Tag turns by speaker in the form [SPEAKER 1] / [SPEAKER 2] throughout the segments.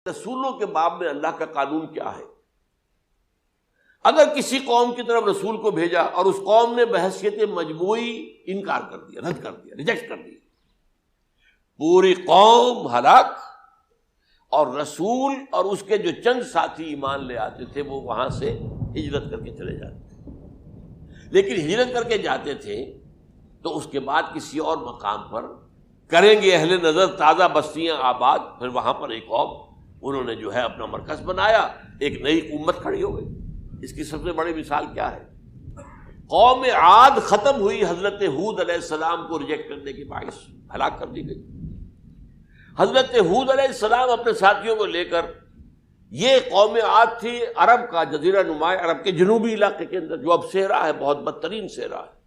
[SPEAKER 1] رسولوں کے باب میں اللہ کا قانون کیا ہے؟ اگر کسی قوم کی طرف رسول کو بھیجا اور اس قوم نے بحیثیت مجموعی انکار کر دیا، رد کر دیا، ریجیکٹ کر دیا، پوری قوم ہلاک، اور رسول اور اس کے جو چند ساتھی ایمان لے آتے تھے وہ وہاں سے ہجرت کر کے چلے جاتے تھے۔ لیکن ہجرت کر کے جاتے تھے تو اس کے بعد کسی اور مقام پر کریں گے اہل نظر تازہ بستیاں آباد، پھر وہاں پر ایک قوم انہوں نے جو ہے اپنا مرکز بنایا، ایک نئی امت کھڑی ہو گئی۔ اس کی سب سے بڑی مثال کیا ہے؟ قوم عاد ختم ہوئی حضرت ہود علیہ السلام کو ریجیکٹ کرنے کے باعث ہلاک کر دی گئی۔ حضرت ہود علیہ السلام اپنے ساتھیوں کو لے کر، یہ قوم عاد تھی عرب کا جزیرہ نما، عرب کے جنوبی علاقے کے اندر، جو اب صحرا ہے، بہت بدترین صحرا ہے،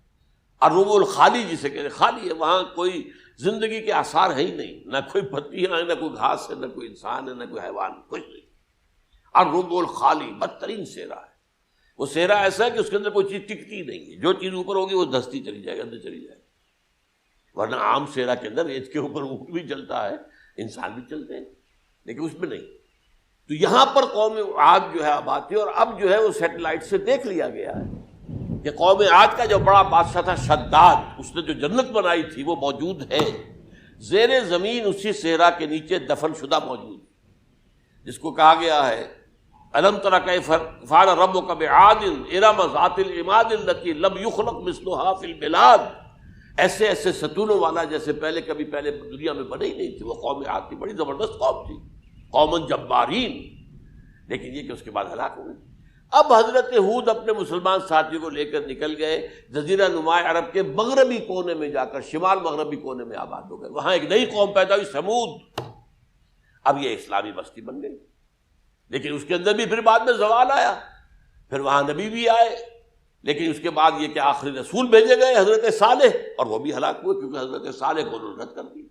[SPEAKER 1] الربع الخالی جسے کہتے ہیں، خالی ہے، وہاں کوئی زندگی کے آثار ہے ہی نہیں، نہ کوئی پتیاں ہیں، نہ کوئی گھاس ہے، نہ کوئی انسان ہے، نہ کوئی حیوان، کچھ نہیں۔ الربع الخالی بدترین صحرا ہے۔ وہ صحرا ایسا ہے کہ اس کے اندر کوئی چیز ٹکتی نہیں ہے، جو چیز اوپر ہوگی وہ دھستی چلی جائے گی، اندر چلی جائے گی۔ ورنہ عام صحرا کے اندر ریت کے اوپر اونٹ بھی چلتا ہے، انسان بھی چلتے ہیں، لیکن اس میں نہیں۔ تو یہاں پر قوم عاد جو ہے آباد تھی، اور اب جو ہے وہ سیٹلائٹ سے دیکھ لیا گیا ہے کہ قوم عاد کا جو بڑا بادشاہ تھا شداد، اس نے جو جنت بنائی تھی وہ موجود ہے، زیر زمین اسی صحرا کے نیچے دفن شدہ موجود، جس کو کہا گیا ہے الم تر کیف فعل ربک بعاد ارم ذات العماد التی لم یخلق مثلها فی البلاد۔ ایسے ایسے ستونوں والا جیسے پہلے دنیا میں بنے ہی نہیں تھی۔ وہ قوم عاد کی بڑی زبردست قوم تھی، قوم جبارین، لیکن یہ کہ اس کے بعد ہلاک ہو گئے۔ اب حضرت ہود اپنے مسلمان ساتھیوں کو لے کر نکل گئے، جزیرہ نما عرب کے مغربی کونے میں جا کر، شمال مغربی کونے میں آباد ہو گئے۔ وہاں ایک نئی قوم پیدا ہوئی، سمود۔ اب یہ اسلامی بستی بن گئی، لیکن اس کے اندر بھی پھر بعد میں زوال آیا، پھر وہاں نبی بھی آئے، لیکن اس کے بعد یہ کہ آخری رسول بھیجے گئے حضرت صالح، اور وہ بھی ہلاک ہوئے کیونکہ حضرت صالح کو انہوں نے رد کر دی۔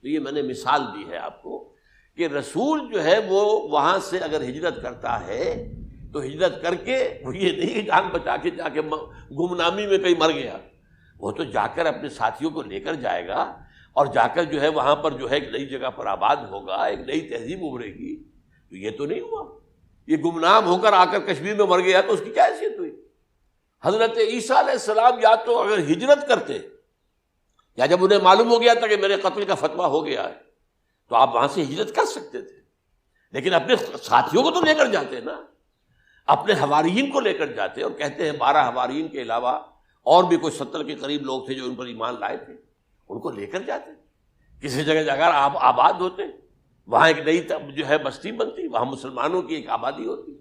[SPEAKER 1] تو یہ میں نے مثال دی ہے آپ کو کہ رسول جو ہے وہ وہاں سے اگر ہجرت کرتا ہے تو ہجرت کر کے وہ یہ نہیں جان بچا کے جا کے گمنامی میں کہیں مر گیا، وہ تو جا کر اپنے ساتھیوں کو لے کر جائے گا، اور جا کر جو ہے وہاں پر جو ہے ایک نئی جگہ پر آباد ہوگا، ایک نئی تہذیب ابھرے گی۔ تو یہ تو نہیں ہوا، یہ گمنام ہو کر آ کر کشمیر میں مر گیا تو اس کی کیا حیثیت ہوئی؟ حضرت عیسیٰ علیہ السلام یا تو اگر ہجرت کرتے، یا جب انہیں معلوم ہو گیا تھا کہ میرے قتل کا فتویٰ ہو گیا ہے، تو آپ وہاں سے ہجرت کر سکتے تھے، لیکن اپنے ساتھیوں کو تو لے کر جاتے نا، اپنے حواریین کو لے کر جاتے، اور کہتے ہیں 12 حواریین کے علاوہ اور بھی کوئی 70 کے قریب لوگ تھے جو ان پر ایمان لائے تھے، ان کو لے کر جاتے، کسی جگہ آپ آباد ہوتے، وہاں ایک نئی جو ہے بستی بنتی، وہاں مسلمانوں کی ایک آبادی ہوتی۔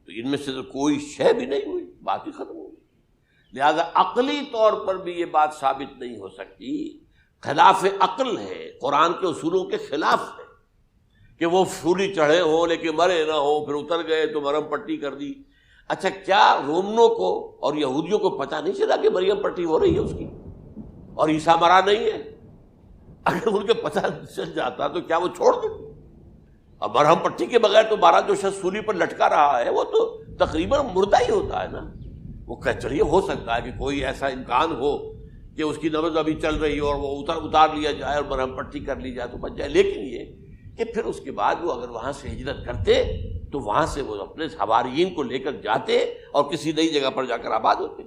[SPEAKER 1] تو ان میں سے تو کوئی شے بھی نہیں ہوئی، بات ہی ختم ہو گئی۔ لہذا عقلی طور پر بھی یہ بات ثابت نہیں ہو سکتی، خلاف عقل ہے، قرآن کے اصولوں کے خلاف ہے کہ وہ سولی چڑھے ہوں لیکن مرے نہ ہوں، پھر اتر گئے تو مرم پٹی کر دی۔ اچھا، کیا رومنوں کو اور یہودیوں کو پتہ نہیں چلا کہ مریم پٹی ہو رہی ہے اس کی اور عیسیٰ مرا نہیں ہے؟ اگر ان کے پتہ چل جاتا تو کیا وہ چھوڑ دیتے؟ اب مرہم پٹی کے بغیر تو 12 جو شخص سولی پر لٹکا رہا ہے وہ تو تقریباً مردہ ہی ہوتا ہے نا۔ وہ چلیے ہو سکتا ہے کہ کوئی ایسا امکان ہو کہ اس کی نبض ابھی چل رہی ہو اور وہ اتار لیا جائے اور مرہم پٹی کر لی جائے تو بچ جائے، لیکن یہ کہ پھر اس کے بعد وہ اگر وہاں سے ہجرت کرتے تو وہاں سے وہ اپنے حواریین کو لے کر جاتے اور کسی نئی جگہ پر جا کر آباد ہوتے۔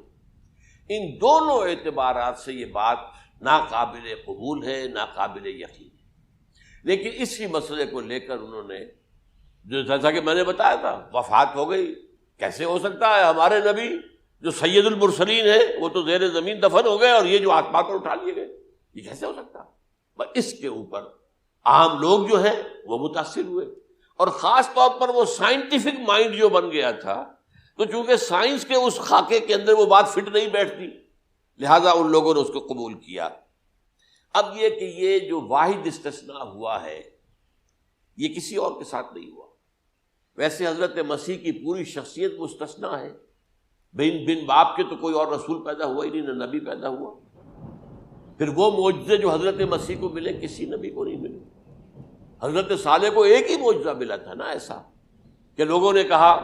[SPEAKER 1] ان دونوں اعتبارات سے یہ بات ناقابل قبول ہے، ناقابل یقین ہے۔ لیکن اسی مسئلے کو لے کر انہوں نے، جو جیسا کہ میں نے بتایا تھا، وفات ہو گئی، کیسے ہو سکتا ہے ہمارے نبی جو سید المرسلین ہے وہ تو زیر زمین دفن ہو گئے اور یہ جو آسمان پر اٹھا لیے گئے، یہ کیسے ہو سکتا؟ بس اس کے اوپر عام لوگ جو ہیں وہ متاثر ہوئے، اور خاص طور پر وہ سائنٹیفک مائنڈ جو بن گیا تھا، تو چونکہ سائنس کے اس خاکے کے اندر وہ بات فٹ نہیں بیٹھتی، لہذا ان لوگوں نے اس کو قبول کیا۔ اب یہ کہ یہ جو واحد استثناء ہوا ہے یہ کسی اور کے ساتھ نہیں ہوا۔ ویسے حضرت مسیح کی پوری شخصیت مستثنیٰ ہے، بن باپ کے تو کوئی اور رسول پیدا ہوا ہی نہیں، نہ نبی پیدا ہوا۔ پھر وہ معجزے جو حضرت مسیح کو ملے کسی نبی کو نہیں ملے۔ حضرت صالح کو ایک ہی معجزہ ملا تھا نا، ایسا کہ لوگوں نے کہا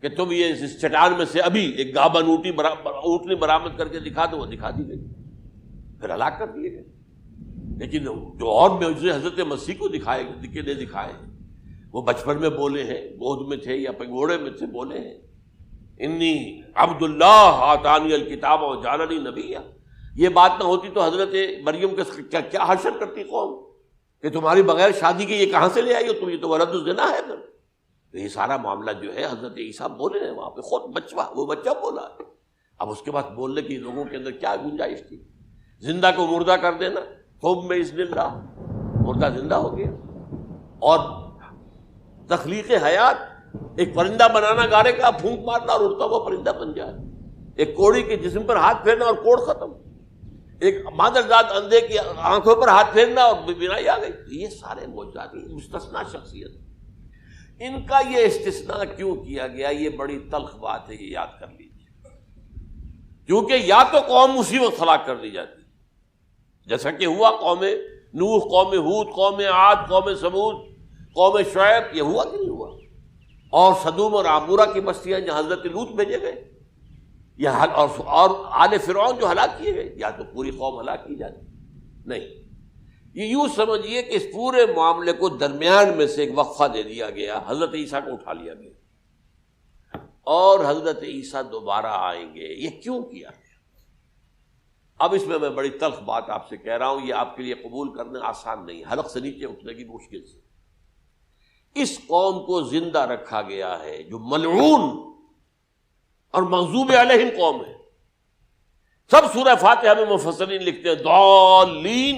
[SPEAKER 1] کہ تم یہ اس چٹان میں سے ابھی ایک گابن اونٹنی برآمد کر کے دکھا دو، وہ دکھا دی گئی، پھر ہلاک کر دیے گئے۔ لیکن جو اور معجزے حضرت مسیح کو دکھائے وہ بچپن میں بولے ہیں، گود میں تھے یا پگوڑے میں تھے، بولے ہیں انی عبداللہ آتانی الکتاب وجعلنی نبیا۔ یہ بات نہ ہوتی تو حضرت مریم کے کیا حشر کرتی قوم کہ تمہاری بغیر شادی کے یہ کہاں سے لے آئی ہو تم، یہ تو ولد الزنا ہے۔ تو یہ سارا معاملہ جو ہے حضرت عیسیٰ بولے ہیں وہاں پہ، خود وہ بچہ بولا ہے۔ اب اس کے بعد بولنے کی لوگوں کے اندر کیا گنجائش تھی؟ زندہ کو مردہ کر دینا، خوب میں اذن اللہ، مردہ زندہ ہو گیا۔ اور تخلیق حیات، ایک پرندہ بنانا گارے کا، پھونک مارنا اور اڑتا ہوا پرندہ بن جائے، ایک کوڑی کے جسم پر ہاتھ پھیرنا اور کوڑ ختم، ایک مادرزاد اندھے کی آنکھوں پر ہاتھ پھیرنا اور بینائی آ گئی۔ یہ سارے معجزات، مستثنا شخصیت، ان کا یہ استثناء کیوں کیا گیا؟ یہ بڑی تلخ بات ہے، یہ یاد کر لیجیے، کیونکہ یا تو قوم اسی وقت ہلاک کر دی جاتی جیسا کہ ہوا قوم نوح، قوم ہود، قوم عاد، قوم ثمود، قوم شعیب، یہ ہوا کہ نہیں ہوا؟ اور سدوم اور عمورہ کی بستیاں جہاں حضرت لوط بھیجے گئے، اور آل فرعون جو ہلاک کیے گئے، یا تو پوری قوم ہلاک کی جاتی؟ نہیں، یہ یوں سمجھیے کہ اس پورے معاملے کو درمیان میں سے ایک وقفہ دے دیا گیا، حضرت عیسیٰ کو اٹھا لیا گیا، اور حضرت عیسیٰ دوبارہ آئیں گے۔ یہ کیوں کیا گیا؟ اب اس میں بڑی تلخ بات آپ سے کہہ رہا ہوں، یہ آپ کے لیے قبول کرنا آسان نہیں، حلق سے نیچے اٹھنے کی مشکل سے۔ اس قوم کو زندہ رکھا گیا ہے جو ملعون اور مغضوب علیہم قوم ہے۔ سب سورہ فاتحہ میں مفسرین لکھتے ہیں ضالین،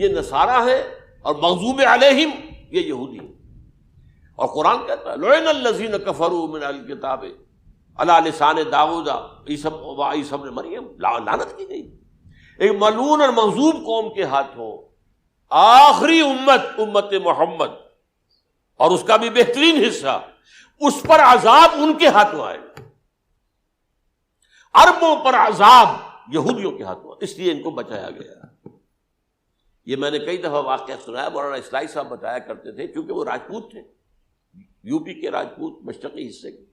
[SPEAKER 1] یہ نصارہ ہیں، اور مغضوب علیہم یہ یہودی ہیں۔ اور قرآن کہتا ہے لعن الذین کفروا من اہل الکتاب علی لسان داؤد عیسی ابن مریم، لعنت کی گئی ایک ملعون اور مغضوب قوم کے ہاتھوں۔ آخری امت محمد، اور اس کا بھی بہترین حصہ، اس پر عذاب ان کے ہاتھوں آئے گا۔ عربوں پر عذاب یہودیوں کے ہاتھوں، اس لیے ان کو بچایا گیا۔ یہ میں نے کئی دفعہ واقعہ سنایا، مولانا اصلاحی صاحب بتایا کرتے تھے، کیونکہ وہ راجپوت تھے، یو پی کے راجپوت، مشرقی حصے کے،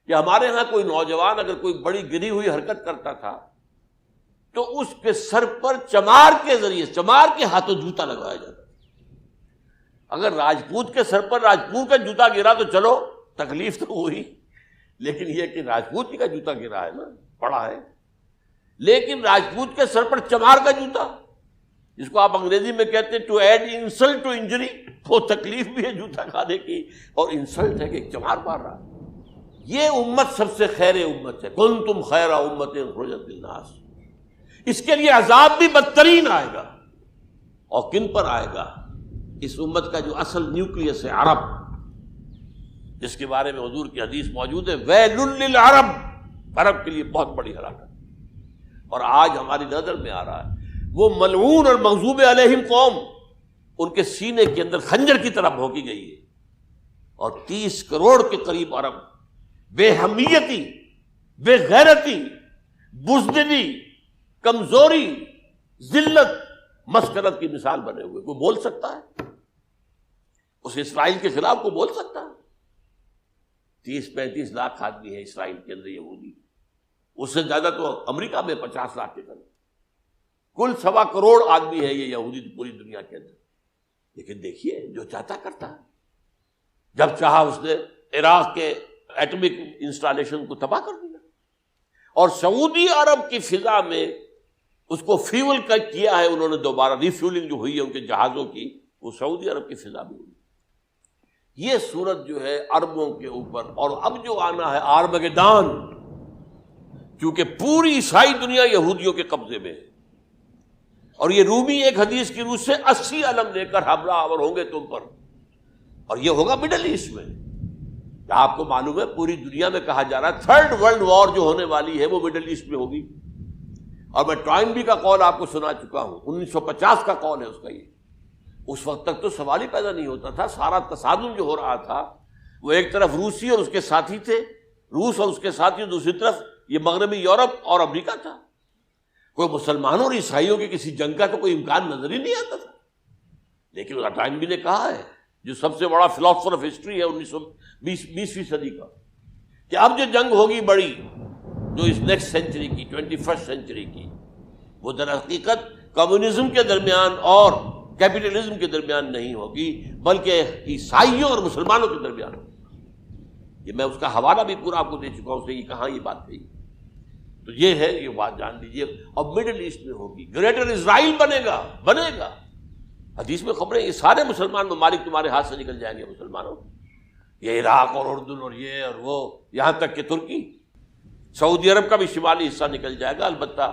[SPEAKER 1] کہ ہمارے ہاں کوئی نوجوان اگر کوئی بڑی گری ہوئی حرکت کرتا تھا تو اس کے سر پر چمار کے ذریعے، چمار کے ہاتھوں جوتا لگوایا جاتا۔ اگر راجپوت کے سر پر راجپوت کا جوتا گرا تو چلو تکلیف تو ہوئی، لیکن یہ کہ راجپوت ہی کا جوتا گرا ہے نا، پڑا ہے، لیکن راجپوت کے سر پر چمار کا جوتا، جس کو آپ انگریزی میں کہتے ہیں to add insult to injury, وہ تکلیف بھی ہے جوتا کھانے کی، اور انسلٹ ہے کہ ایک چمار مار رہا۔ یہ امت سب سے خیر امت ہے، کنتم خیر امت اخرجت للناس۔ اس کے لیے عذاب بھی بدترین آئے گا، اور کن پر آئے گا؟ اس امت کا جو اصل نیوکلیس ہے عرب، جس کے بارے میں حضور کی حدیث موجود ہے ویل للعرب، عرب کے لیے بہت بڑی ہلاکت۔ اور آج ہماری نظر میں آ رہا ہے وہ ملعون اور مغضوب علیہم قوم، ان کے سینے کے اندر خنجر کی طرح بھونکی گئی ہے، اور 30 کروڑ کے قریب عرب بے حمیتی، بے غیرتی، بزدلی، کمزوری، ذلت، مسکنت کی مثال بنے ہوئے۔ کوئی بول سکتا ہے اس اسرائیل کے خلاف؟ کو بول سکتا ہے؟ 30-35 لاکھ آدمی ہے اسرائیل کے اندر یہودی، اس سے زیادہ تو امریکہ میں 50 لاکھ کے قریب، کل 1.25 کروڑ آدمی ہے یہ یہودی پوری دنیا کے اندر۔ لیکن دیکھیے جو چاہتا کرتا ہے، جب چاہا اس نے عراق کے ایٹمک انسٹالیشن کو تباہ کر دیا، اور سعودی عرب کی فضا میں اس کو فیول کیا ہے انہوں نے، دوبارہ ریفیولنگ جو ہوئی ہے ان کے جہازوں کی، وہ سعودی عرب کی فضا میں ہوئی۔ یہ صورت جو ہے عربوں کے اوپر، اور اب جو آنا ہے آرمگدان، کیونکہ پوری عیسائی دنیا یہودیوں کے قبضے میں ہے، اور یہ رومی ایک حدیث کی روح سے 80 علم لے کر حملہ آور ہوں گے تم پر، اور یہ ہوگا مڈل ایسٹ میں۔ آپ کو معلوم ہے پوری دنیا میں کہا جا رہا ہے 3rd ورلڈ وار جو ہونے والی ہے وہ مڈل ایسٹ میں ہوگی، اور میں ٹوائنبی کا قول آپ کو سنا چکا ہوں، 1950 کا قول ہے اس کا۔ یہ اس وقت تک تو سوال ہی پیدا نہیں ہوتا تھا، سارا تصادم جو ہو رہا تھا وہ ایک طرف روسی اور اس کے ساتھی تھے، روس اور اس کے ساتھی، دوسری طرف یہ مغربی یورپ اور امریکہ تھا۔ کوئی مسلمانوں اور عیسائیوں کی کسی جنگ کا تو کوئی امکان نظر ہی نہیں آتا تھا۔ لیکن ٹائنبی نے کہا ہے، جو سب سے بڑا فلاسفر آف ہسٹری ہے 20ویں صدی کا، کہ اب جو جنگ ہوگی بڑی، جو اس نیکسٹ سینچری کی، 21st سینچری کی، وہ در حقیقت کمیونزم کے درمیان اور کیپٹلزم کے درمیان نہیں ہوگی، بلکہ عیسائیوں اور مسلمانوں کے درمیان ہوگی۔ یہ میں اس کا حوالہ بھی پورا آپ کو دے چکا ہوں، اس نے یہ کہاں یہ بات کہی، تو یہ ہے، یہ بات جان لیجیے۔ اور مڈل ایسٹ میں ہوگی، گریٹر اسرائیل بنے گا۔ حدیث میں خبریں، یہ سارے مسلمان ممالک تمہارے ہاتھ سے نکل جائیں گے مسلمانوں، یہ عراق اور اردن اور یہ اور وہ، یہاں تک کہ ترکی، سعودی عرب کا بھی شمالی حصہ نکل جائے گا۔ البتہ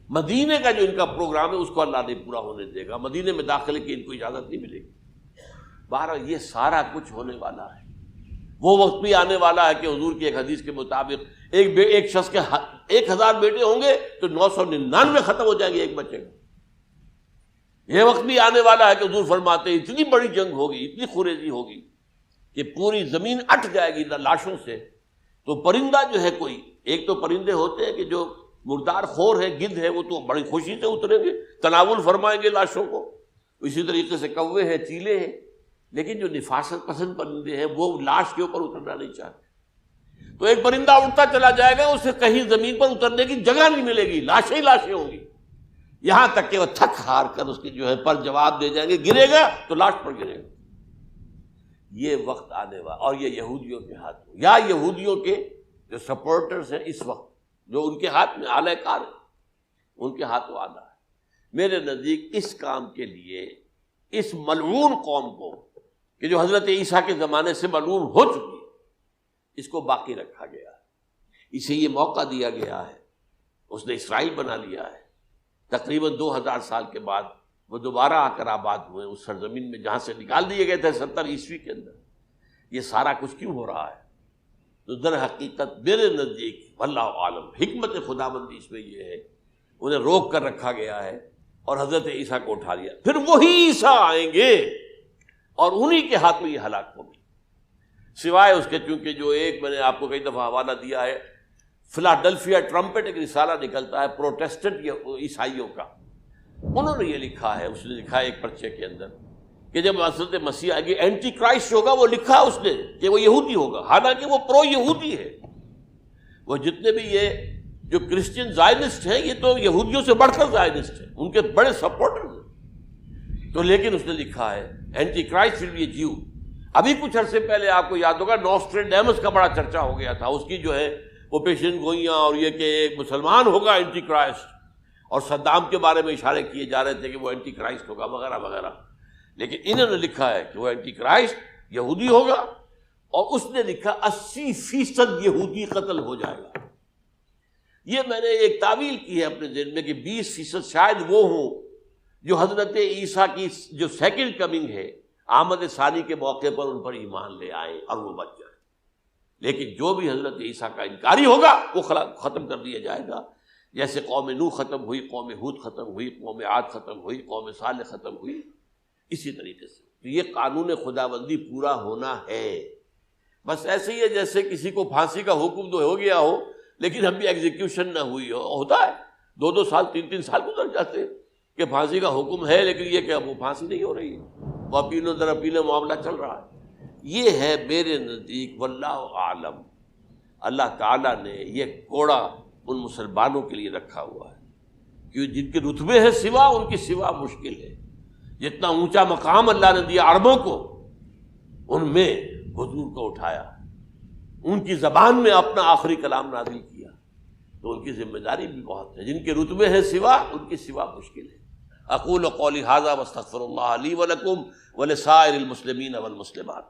[SPEAKER 1] مدینے کا جو ان کا پروگرام ہے اس کو اللہ نہیں پورا ہونے دے گا، مدینے میں داخلے کی ان کو اجازت نہیں ملے گی۔ بہرحال یہ سارا کچھ ہونے والا ہے۔ وہ وقت بھی آنے والا ہے کہ حضور کی ایک حدیث کے مطابق ایک شخص کے 1000 بیٹے ہوں گے تو 999 ختم ہو جائیں گے ایک بچے کا۔ یہ وقت بھی آنے والا ہے کہ حضور فرماتے ہیں اتنی بڑی جنگ ہوگی، اتنی خوریزی ہوگی کہ پوری زمین اٹ جائے گی لاشوں سے۔ تو پرندہ جو ہے، کوئی ایک تو پرندے ہوتے ہیں کہ جو مردار خور ہے، گدھ ہے، وہ تو بڑی خوشی سے اتریں گے، تناول فرمائیں گے لاشوں کو۔ اسی طریقے سے کوے ہیں، چیلے ہیں، لیکن جو نفاست پسند پرندے ہیں وہ لاش کے اوپر اترنا نہیں چاہتے۔ تو ایک پرندہ اڑتا چلا جائے گا، اسے کہیں زمین پر اترنے کی جگہ نہیں ملے گی، لاشیں ہی لاشیں ہوں گی، یہاں تک کہ وہ تھک ہار کر اس کے جو ہے پر جواب دے جائیں گے، گرے گا تو لاش پر گرے گا۔ یہ وقت آنے والا، اور یہ یہودیوں کے ہاتھ میں، یا یہودیوں کے جو سپورٹرز ہیں اس وقت، جو ان کے ہاتھ میں آلہ کار ہے، ان کے ہاتھ وہ آنا ہے۔ میرے نزدیک اس کام کے لیے اس ملعون قوم کو، کہ جو حضرت عیسیٰ کے زمانے سے ملعون ہو چکی ہے، اس کو باقی رکھا گیا ہے، اسے یہ موقع دیا گیا ہے، اس نے اسرائیل بنا لیا ہے۔ تقریباً 2000 سال کے بعد وہ دوبارہ آ کر آباد ہوئے اس سرزمین میں جہاں سے نکال دیے گئے تھے 70 عیسوی کے اندر۔ یہ سارا کچھ کیوں ہو رہا ہے؟ تو در حقیقت میرے نزدیک واللہ عالم حکمت خداوندی اس میں یہ ہے، انہیں روک کر رکھا گیا ہے اور حضرت عیسیٰ کو اٹھا لیا۔ پھر وہی عیسیٰ آئیں گے اور انہی کے ہاتھ میں یہ ہلاک ہوگی، سوائے اس کے، چونکہ جو ایک میں نے آپ کو کئی دفعہ حوالہ دیا ہے، فلاڈلفیا ٹرمپٹ ایک رسالہ نکلتا ہے پروٹیسٹنٹ عیسائیوں کا، انہوں نے یہ لکھا ہے، اس نے لکھا ہے ایک پرچے کے اندر کہ جب حضرت مسیح آئے گی اینٹی کرائسٹ ہوگا، وہ لکھا اس نے کہ وہ یہودی ہوگا، حالانکہ وہ پرو یہودی ہے۔ وہ جتنے بھی یہ جو کرسچن زائنسٹ ہیں، یہ تو یہودیوں سے بڑھ کر زائنسٹ ہیں، ان کے بڑے سپورٹرز ہیں۔ تو لیکن اس نے لکھا ہے اینٹی کرائسٹ ول بی اے جیو۔ ابھی کچھ عرصے پہلے آپ کو یاد ہوگا نوسٹریڈیمس کا بڑا چرچا ہو گیا تھا، اس کی جو ہے وہ پیشن گوئیاں، اور یہ کہ ایک مسلمان ہوگا اینٹی کرائسٹ، اور صدام کے بارے میں اشارے کیے جا رہے تھے کہ وہ اینٹی کرائسٹ ہوگا وغیرہ وغیرہ۔ لیکن انہوں نے لکھا ہے کہ وہ اینٹی کرائسٹ یہودی ہوگا، اور اس نے لکھا 80% یہودی قتل ہو جائے گا۔ یہ میں نے ایک تعویل کی ہے اپنے ذہن میں کہ 20% شاید وہ ہوں جو حضرت عیسیٰ کی جو سیکنڈ کمنگ ہے، آمد ثانی کے موقع پر ان پر ایمان لے آئیں اور وہ بچ جائیں۔ لیکن جو بھی حضرت عیسیٰ کا انکاری ہوگا وہ ختم کر دیا جائے گا، جیسے قوم نوح ختم ہوئی، قوم ہود ختم ہوئی، قوم عاد ختم ہوئی، قوم صالح ختم ہوئی، اسی طریقے سے۔ تو یہ قانون خداوندی پورا ہونا ہے۔ بس ایسے ہی ہے جیسے کسی کو پھانسی کا حکم تو ہو گیا ہو لیکن ابھی ایگزیکیوشن نہ ہوئی ہو، ہوتا ہے 2 سال 3 سال گزر جاتے ہیں کہ پھانسی کا حکم ہے لیکن یہ کہ اب وہ پھانسی نہیں ہو رہی ہے، وہ اپیلوں در اپیلوں معاملہ چل رہا ہے۔ یہ ہے میرے نزدیک واللہ عالم، اللہ تعالیٰ نے یہ کوڑا ان مسلمانوں کے لیے رکھا ہوا ہے کہ جن کے رتبے ہیں سوا، ان کی سوا مشکل ہے۔ جتنا اونچا مقام اللہ نے دیا عربوں کو، ان میں حضور کو اٹھایا، ان کی زبان میں اپنا آخری کلام نازل کیا، تو ان کی ذمہ داری بھی بہت ہے۔ جن کے رتبے ہیں سوا، ان کی سوا مشکل ہے۔ اقول قولی ھذا واستغفر اللہ لی ولکم ولسائر المسلمین والمسلمات۔